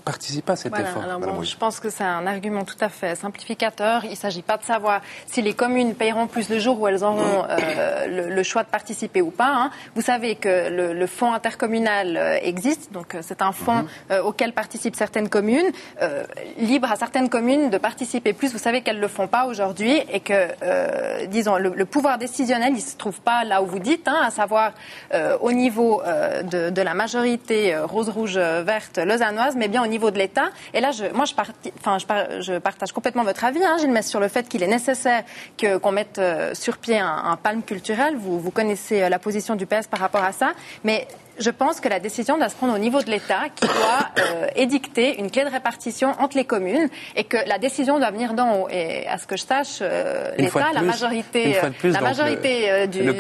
participent à cet effort. Alors bon, je pense que c'est un argument tout à fait simplificateur. Il ne s'agit pas de savoir si les communes paieront plus le jour où elles auront le choix de participer ou pas. Hein. Vous savez que le fonds intercommunal existe, donc c'est un fonds auquel participent certaines communes, libre à certaines communes de participer plus. Vous savez qu'elles ne le font pas aujourd'hui et que, disons, le pouvoir décisionnel, il ne se trouve pas là où vous dites, hein, à savoir au niveau de la majorité rose-rouge-verte lausannoise, mais bien au niveau de l'État. Et là, je partage complètement votre avis, hein, Gilles Mess, sur le fait qu'il est nécessaire qu'on mette sur pied un palme culturel. Vous connaissez la position du PS par rapport à ça, mais je pense que la décision doit se prendre au niveau de l'État qui doit édicter une clé de répartition entre les communes et que la décision doit venir d'en haut. Et à ce que je sache, l'État, la majorité du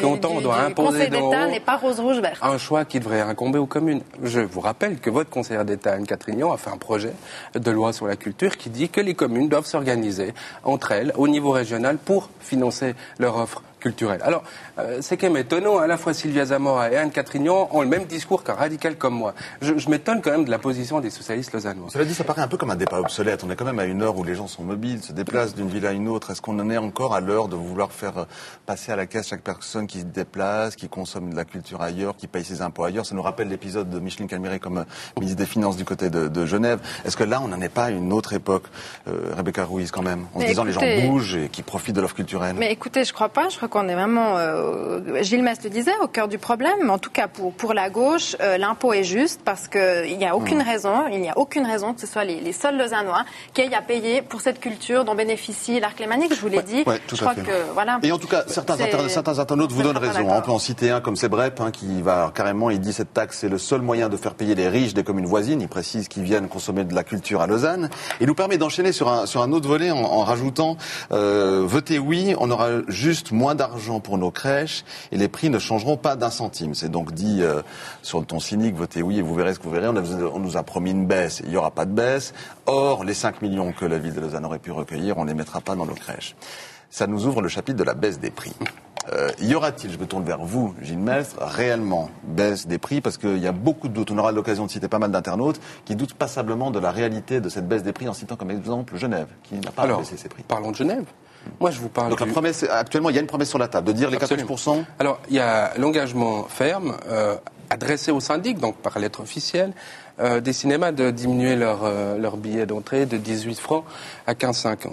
Conseil d'État n'est pas rose-rouge-vert. Un choix qui devrait incomber aux communes. Je vous rappelle que votre conseillère d'État, Anne Catrignon, a fait un projet de loi sur la culture qui dit que les communes doivent s'organiser entre elles au niveau régional pour financer leur offre culturelle. Alors, c'est quand même étonnant, à la fois Sylvia Zamora et Anne Catrignon ont le même discours qu'un radical comme moi. Je m'étonne quand même de la position des socialistes lausannois. Cela dit, ça paraît un peu comme un débat obsolète. On est quand même à une heure où les gens sont mobiles, se déplacent d'une ville à une autre. Est-ce qu'on en est encore à l'heure de vouloir faire passer à la caisse chaque personne qui se déplace, qui consomme de la culture ailleurs, qui paye ses impôts ailleurs? Ça nous rappelle l'épisode de Micheline Calméré comme ministre des Finances du côté de Genève. Est-ce que là, on n'en est pas à une autre époque, Rebecca Ruiz, quand même, en se disant les gens bougent et qui profitent de l'offre culturelle? Mais écoutez, je crois pas. Je crois qu'on est vraiment, Gilles Mess le disait, au cœur du problème. En tout cas, pour la gauche, l'impôt est juste parce qu'il n'y a aucune raison, que ce soit les seuls Lausannois qui aient à payer pour cette culture dont bénéficie l'Arc lémanique. Je vous l'ai dit. Je crois que voilà. Et en tout cas, certains internautes vous donnent raison. On peut en citer un comme Sebrep, qui va carrément, il dit cette taxe c'est le seul moyen de faire payer les riches des communes voisines. Il précise qu'ils viennent consommer de la culture à Lausanne. Il nous permet d'enchaîner sur un autre volet en rajoutant votez oui, on aura juste moins d'argent pour nos crèches et les prix ne changeront pas d'un centime. C'est donc dit sur le ton cynique, votez oui et vous verrez ce que vous verrez. On nous a promis une baisse, il n'y aura pas de baisse. Or, les 5 millions que la ville de Lausanne aurait pu recueillir, on ne les mettra pas dans nos crèches. Ça nous ouvre le chapitre de la baisse des prix. Y aura-t-il, je me tourne vers vous, Gilles Mestre, réellement baisse des prix? Parce qu'il y a beaucoup de doutes. On aura l'occasion de citer pas mal d'internautes qui doutent passablement de la réalité de cette baisse des prix en citant comme exemple Genève, qui n'a pas baissé ses prix. Parlons de Genève. Moi, je vous parle. Donc la promesse, actuellement, il y a une promesse sur la table de dire les 14%. Alors, il y a l'engagement ferme adressé au syndic, donc par lettre officielle, des cinémas de diminuer leur billet d'entrée de 18 francs à 15,50.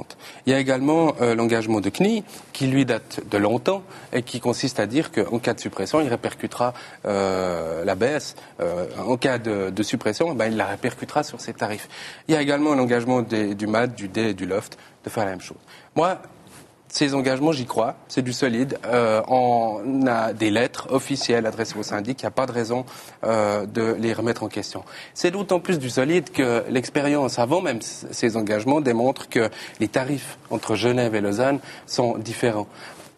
Il y a également l'engagement de CNI, qui lui date de longtemps et qui consiste à dire qu'en cas de suppression, il répercutera la baisse. En cas de suppression, il la répercutera sur ses tarifs. Il y a également l'engagement du MAD, du D et du LOFT de faire la même chose. Moi, ces engagements, j'y crois, c'est du solide. On a des lettres officielles adressées au syndic, il n'y a pas de raison de les remettre en question. C'est d'autant plus du solide que l'expérience, avant même ces engagements, démontre que les tarifs entre Genève et Lausanne sont différents.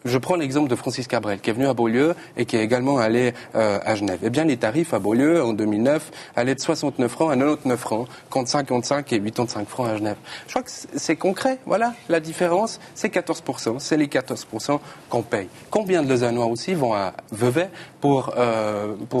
Je prends l'exemple de Francis Cabrel, qui est venu à Beaulieu et qui est également allé à Genève. Eh bien, les tarifs à Beaulieu, en 2009, allaient de 69 francs à 99 francs, contre 55 et 85 francs à Genève. Je crois que c'est concret, voilà. La différence, c'est 14%. C'est les 14% qu'on paye. Combien de Lausannois aussi vont à Vevey pour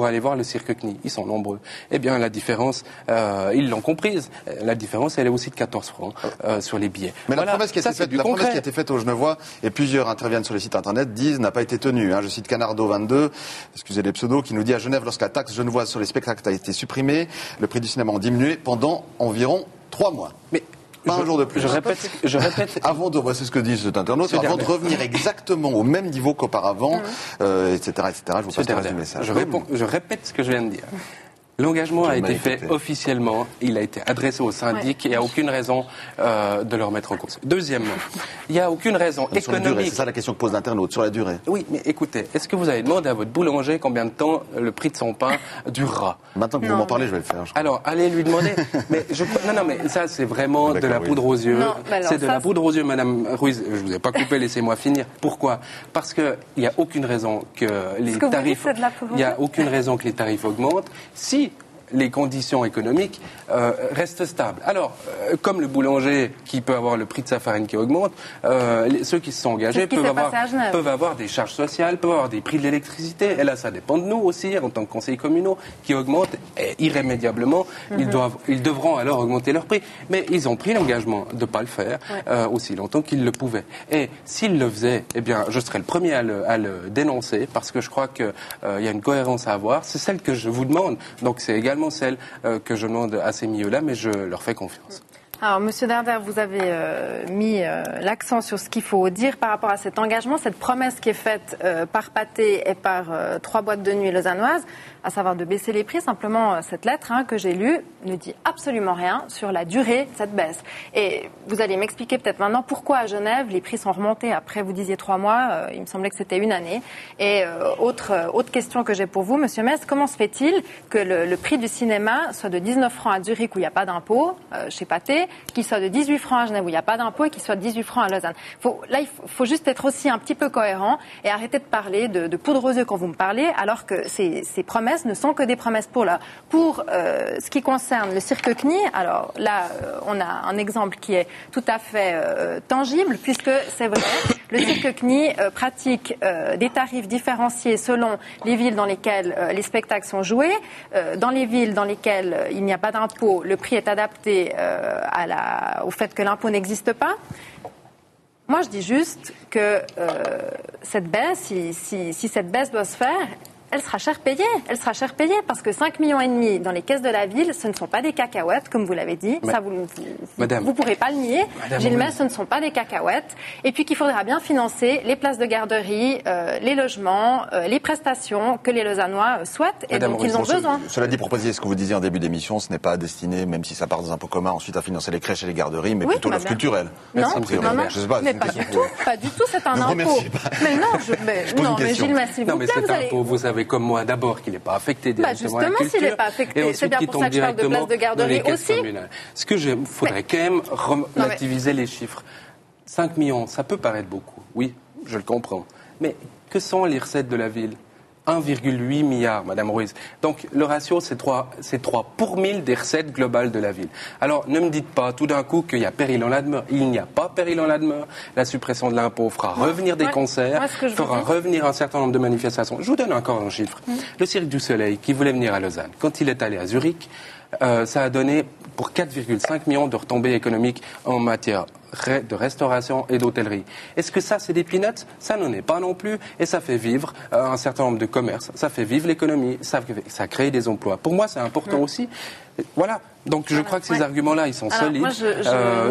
aller voir le cirque CNI? Ils sont nombreux. Eh bien, la différence, ils l'ont comprise. La différence, elle est aussi de 14 francs sur les billets. Mais voilà, la promesse qui a été faite aux Genevois, et plusieurs interviennent sur les sites internet, disent n'a pas été tenue. Je cite Canardo 22, excusez les pseudos, qui nous dit à Genève, lorsque la taxe genevoise sur les spectacles a été supprimée, le prix du cinéma a diminué pendant environ 3 mois. Mais pas un jour de plus. Je répète. C'est ce que dit cet internaute. Avant de revenir exactement au même niveau qu'auparavant, etc., je vous passe le message. Je répète ce que je viens de dire. L'engagement a été fait officiellement, il a été adressé au syndic et il n'y a aucune raison de le remettre en cause. Deuxièmement, il n'y a aucune raison économique. C'est ça la question que pose l'internaute, sur la durée. Oui, mais écoutez, est-ce que vous avez demandé à votre boulanger combien de temps le prix de son pain durera? Maintenant que vous m'en parlez, je vais le faire. Alors, allez lui demander. Mais mais ça, c'est vraiment de la poudre aux yeux. C'est de la poudre aux yeux, Madame Ruiz. Je vous ai pas coupé, laissez-moi finir. Pourquoi? Parce que il n'y a aucune raison que les tarifs. Il n'y a aucune raison que les tarifs augmentent. Si les conditions économiques restent stables. Alors, comme le boulanger qui peut avoir le prix de sa farine qui augmente, ceux qui se sont engagés peuvent avoir des charges sociales, peuvent avoir des prix de l'électricité. Et là, ça dépend de nous aussi, en tant que conseillers communaux, qui augmentent irrémédiablement. Ils devront alors augmenter leurs prix. Mais ils ont pris l'engagement de ne pas le faire aussi longtemps qu'ils le pouvaient. Et s'ils le faisaient, eh bien, je serais le premier à le dénoncer, parce que je crois qu'il y a une cohérence à avoir. C'est celle que je vous demande. Donc c'est également celle que je demande à ces milieux-là, mais je leur fais confiance. Alors, Monsieur Derder, vous avez mis l'accent sur ce qu'il faut dire par rapport à cet engagement, cette promesse qui est faite par Pathé et par 3 boîtes de nuit lausannoises, à savoir de baisser les prix. Simplement, cette lettre que j'ai lue ne dit absolument rien sur la durée de cette baisse. Et vous allez m'expliquer peut-être maintenant pourquoi à Genève, les prix sont remontés après, vous disiez 3 mois, il me semblait que c'était 1 année. Et autre question que j'ai pour vous, Monsieur Metz, comment se fait-il que le prix du cinéma soit de 19 francs à Zurich où il n'y a pas d'impôt, chez Pathé, qu'il soit de 18 francs à Genève où il n'y a pas d'impôt et qu'il soit de 18 francs à Lausanne. Il faut juste être aussi un petit peu cohérent et arrêter de parler de poudre aux yeux quand vous me parlez, alors que ces promesses ne sont que des promesses pour là. Pour ce qui concerne le cirque CNI, alors là, on a un exemple qui est tout à fait tangible, puisque c'est vrai, le cirque CNI pratique des tarifs différenciés selon les villes dans lesquelles les spectacles sont joués. Dans les villes dans lesquelles il n'y a pas d'impôt, le prix est adapté au fait que l'impôt n'existe pas. Moi, je dis juste que cette baisse, si cette baisse doit se faire, elle sera cher payée. Elle sera cher payée parce que 5,5 millions dans les caisses de la ville, ce ne sont pas des cacahuètes, comme vous l'avez dit. Ça, vous ne pourrez pas le nier. Gilles Metz, ce ne sont pas des cacahuètes. Et puis qu'il faudra bien financer les places de garderie, les logements, les prestations que les Lausannois souhaitent et dont ils ont besoin. Cela dit, proposer ce que vous disiez en début d'émission, ce n'est pas destiné, même si ça part des impôts communs, ensuite à financer les crèches et les garderies, mais plutôt l'offre culturelle. Non, je sais pas, mais pas du tout. Pas du tout, c'est un impôt. Mais non, mais Gilles Metz, s'il vous plaît, cet impôt, vous savez comme moi d'abord qu'il n'est pas affecté directement à la culture. Justement, s'il n'est pas affecté, c'est bien pour ça que je parle de place de garderie aussi. Ce que faudrait quand même relativiser les chiffres. 5 millions, ça peut paraître beaucoup, oui, je le comprends. Mais que sont les recettes de la ville ? 1,8 milliard, Madame Ruiz. Donc le ratio, c'est 3 pour 1000 des recettes globales de la ville. Alors ne me dites pas tout d'un coup qu'il y a péril en la demeure. Il n'y a pas péril en la demeure. La suppression de l'impôt fera revenir des concerts, fera revenir un certain nombre de manifestations. Je vous donne encore un chiffre. Le Cirque du Soleil, qui voulait venir à Lausanne, quand il est allé à Zurich, ça a donné pour 4,5 millions de retombées économiques en matière de restauration et d'hôtellerie. Est-ce que ça, c'est des peanuts ? Ça n'en est pas non plus. Et ça fait vivre un certain nombre de commerces. Ça fait vivre l'économie. Ça crée des emplois. Pour moi, c'est important aussi. Voilà. Donc, je crois que ces arguments-là, ils sont solides. Moi, je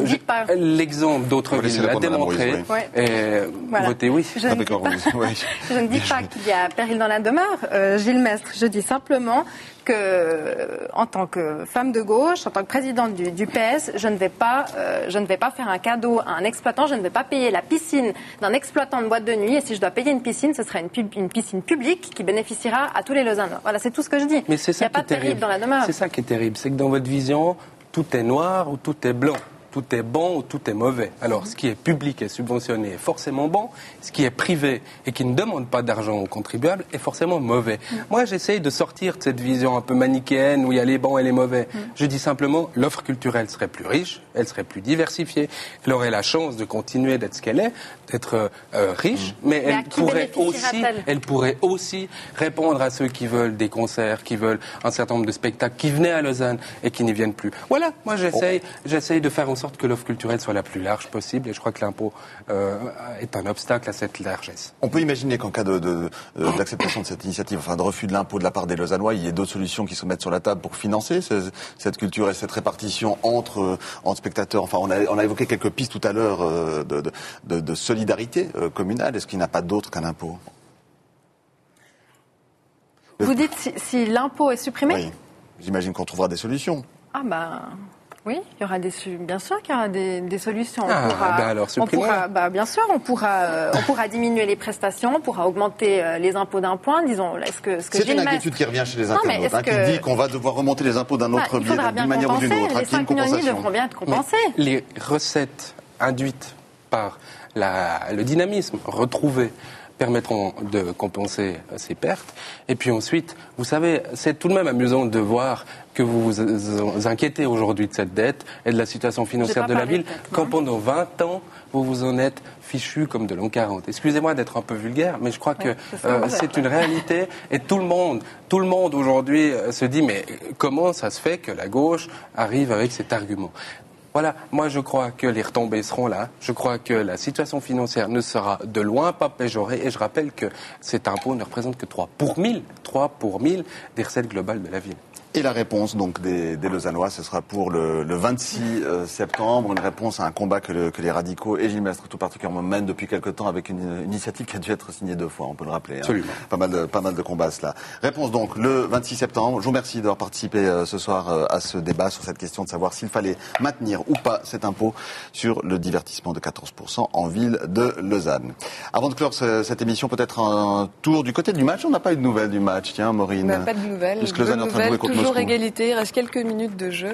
ne dis pas. L'exemple d'autres villes l'a démontré. Et votez oui. Je ne dis pas qu'il y a péril dans la demeure, Gilles Mestre. Je dis simplement que, en tant que femme de gauche, en tant que présidente du PS, je ne vais pas faire un cadeau à un exploitant. Je ne vais pas payer la piscine d'un exploitant de boîte de nuit. Et si je dois payer une piscine, ce sera une piscine publique qui bénéficiera à tous les Lausannois. Voilà, c'est tout ce que je dis. Mais c'est ça Il n'y a pas de péril dans la demeure. C'est ça qui est terrible. C'est que dans votre vision, tout est noir ou tout est blanc. Tout est bon ou tout est mauvais. Alors, ce qui est public et subventionné est forcément bon. Ce qui est privé et qui ne demande pas d'argent aux contribuables est forcément mauvais. Moi, j'essaye de sortir de cette vision un peu manichéenne où il y a les bons et les mauvais. Je dis simplement, l'offre culturelle serait plus riche, elle serait plus diversifiée, elle aurait la chance de continuer d'être ce qu'elle est, d'être riche, mais elle pourrait aussi répondre à ceux qui veulent des concerts, qui veulent un certain nombre de spectacles, qui venaient à Lausanne et qui n'y viennent plus. Voilà, moi j'essaye de faire en sorte que l'offre culturelle soit la plus large possible et je crois que l'impôt est un obstacle à cette largesse. On peut imaginer qu'en cas d'acceptation de cette initiative, enfin de refus de l'impôt de la part des Lausannois, il y ait d'autres solutions qui se mettent sur la table pour financer cette culture et cette répartition entre spectateurs. Enfin, on a évoqué quelques pistes tout à l'heure de solidarité communale. Est-ce qu'il n'y a pas d'autre qu'un impôt ? Vous dites si l'impôt est supprimé ? Oui, j'imagine qu'on trouvera des solutions. Oui, il y aura bien sûr qu'il y aura des solutions. Bien sûr, on pourra diminuer les prestations, on pourra augmenter les impôts d'un point. Disons, c'est une inquiétude qui revient chez les internautes, qui dit qu'on va devoir remonter les impôts d'un autre biais, d'une manière ou d'une autre. Les 5 millions devront bien être compensés. Les recettes induites par le dynamisme retrouvé permettront de compenser ces pertes. Et puis ensuite, vous savez, c'est tout de même amusant de voir que vous vous inquiétez aujourd'hui de cette dette et de la situation financière de la ville, quand pendant 20 ans, vous vous en êtes fichu comme de l'an 40. Excusez-moi d'être un peu vulgaire, mais je crois que c'est une réalité et tout le monde aujourd'hui se dit mais comment ça se fait que la gauche arrive avec cet argument ? Voilà, moi je crois que les retombées seront là, je crois que la situation financière ne sera de loin pas péjorée et je rappelle que cet impôt ne représente que 3 pour 1000 des recettes globales de la ville. Et la réponse donc des Lausannois, ce sera pour le 26 septembre, une réponse à un combat que les radicaux et Gilles Mestre tout particulièrement mènent depuis quelque temps avec une initiative qui a dû être signée 2 fois, on peut le rappeler. Absolument. Pas mal de combats cela. Réponse donc le 26 septembre. Je vous remercie d'avoir participé ce soir à ce débat sur cette question de savoir s'il fallait maintenir ou pas cet impôt sur le divertissement de 14% en ville de Lausanne. Avant de clore cette émission, peut-être un tour du côté du match. On n'a pas eu de nouvelles du match, tiens Maureen. On n'a pas de nouvelles. Puisque Lausanne est en train de jouer contre toujours égalité, il reste quelques minutes de jeu.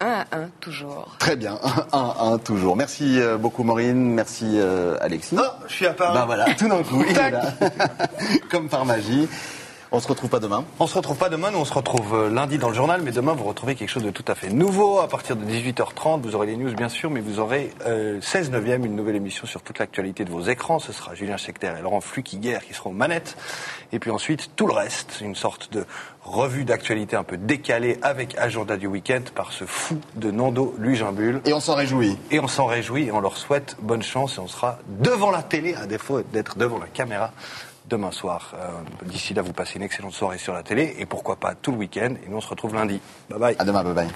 1-1 toujours. Très bien, 1-1 toujours. Merci beaucoup Maureen, merci Alexis. Non, je suis apparu. Ben voilà, tout d'un coup, il est là. Comme par magie. On se retrouve pas demain. On se retrouve pas demain, nous on se retrouve lundi dans le journal, mais demain vous retrouvez quelque chose de tout à fait nouveau. À partir de 18h30, vous aurez les news bien sûr, mais vous aurez 16/9, une nouvelle émission sur toute l'actualité de vos écrans. Ce sera Julien Schechter et Laurent Flukiger qui seront aux manettes. Et puis ensuite, tout le reste, une sorte de revue d'actualité un peu décalée avec agenda du week-end par ce fou de Nando Lugimbul. Et on s'en réjouit. Et on s'en réjouit et on leur souhaite bonne chance et on sera devant la télé, à défaut d'être devant la caméra. Demain soir. D'ici là, vous passez une excellente soirée sur la télé et pourquoi pas tout le week-end. Et nous, on se retrouve lundi. Bye bye. À demain, bye bye.